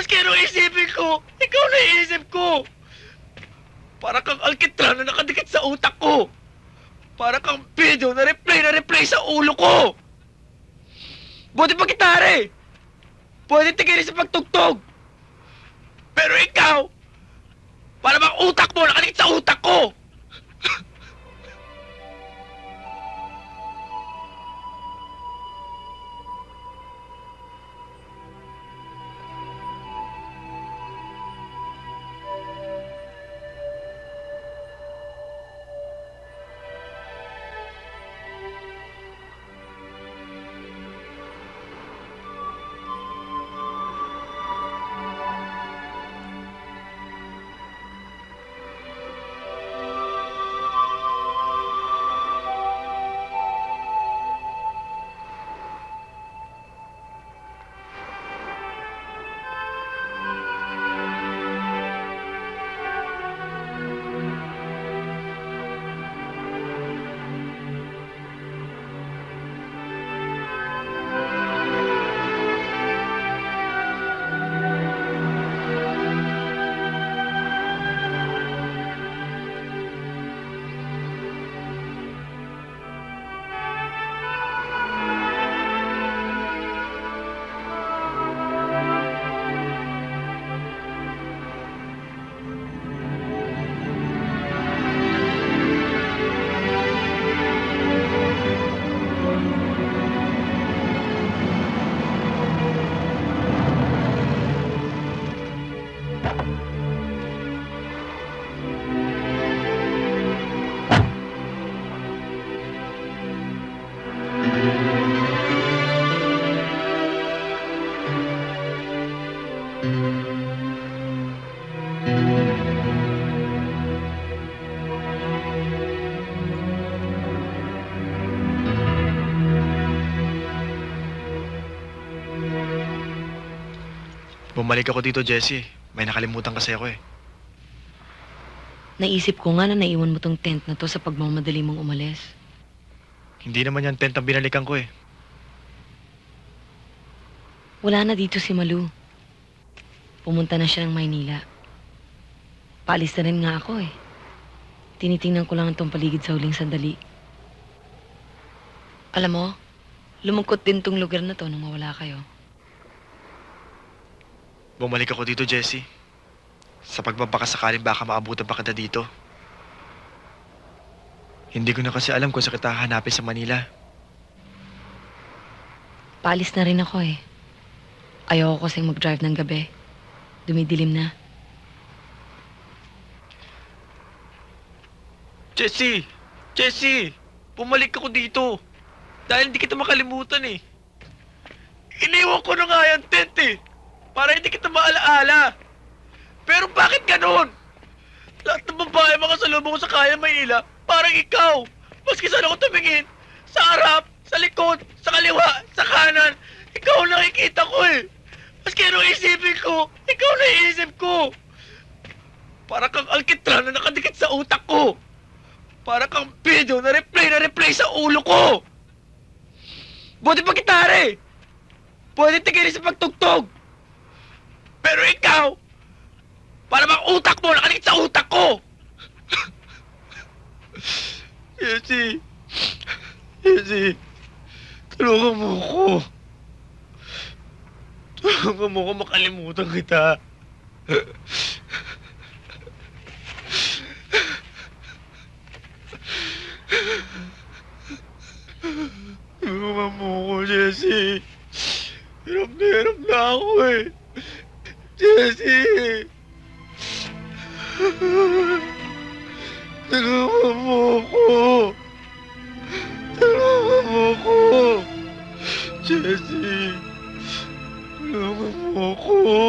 Maski anong isipin ko, ikaw na iisip ko. Para kang alkitran na nakadikit sa utak ko. Para kang video na replay sa ulo ko. Buti pa gitara eh. Pwede tigilin sa pagtugtog. Pero ikaw, para bang utak mo nakadikit sa utak ko. Bumalik ako dito, Jessie. May nakalimutan kasi ako eh. Naisip ko nga na naiwan mo tong tent na to sa pagmamadali mong umalis. Hindi naman yan tent ang binalikan ko eh. Wala na dito si Malu. Pumunta na siya ng Maynila. Paalis na rin nga ako eh. Tinitingnan ko lang itong paligid sa huling sandali. Alam mo, lumungkot din tong lugar na to nung mawala kayo. Bumalik ako dito, Jessie. Sa pagbabakasakaling baka maabutan pa kita dito. Hindi ko na kasi alam kung saan kita hahanapin sa Manila. Paalis na rin ako eh. Ayoko kasing mag-drive ng gabi. Dumidilim na. Jessie! Jessie! Bumalik ako dito. Dahil hindi kita makalimutan eh. Iniwan ko na nga yan tent eh. Para hindi kita maalaala. Pero bakit ganun? Lahat ng babae mga salubong sa kaya Maynila, parang ikaw. Maski saan ako tumingin, sa harap, sa likod, sa kaliwa, sa kanan, ikaw ang nakikita ko eh. Maski anong isipin ko, ikaw na iisip ko. Para kang alkitran na nakadikit sa utak ko. Para kang video na replay sa ulo ko. Buti pa gitara eh. Pwede tigilin sa pagtugtog. Pero ikaw, para bang utak mo nakadikit sa utak ko. Jessie, tulungan mo ko. Tulungan mo ko makalimutan kita. Tulungan mo ko, Jessie. Hirap na ako eh. Jessie! Tulungan mo ko! Tulungan mo ko! Jessie! Tulungan mo ko!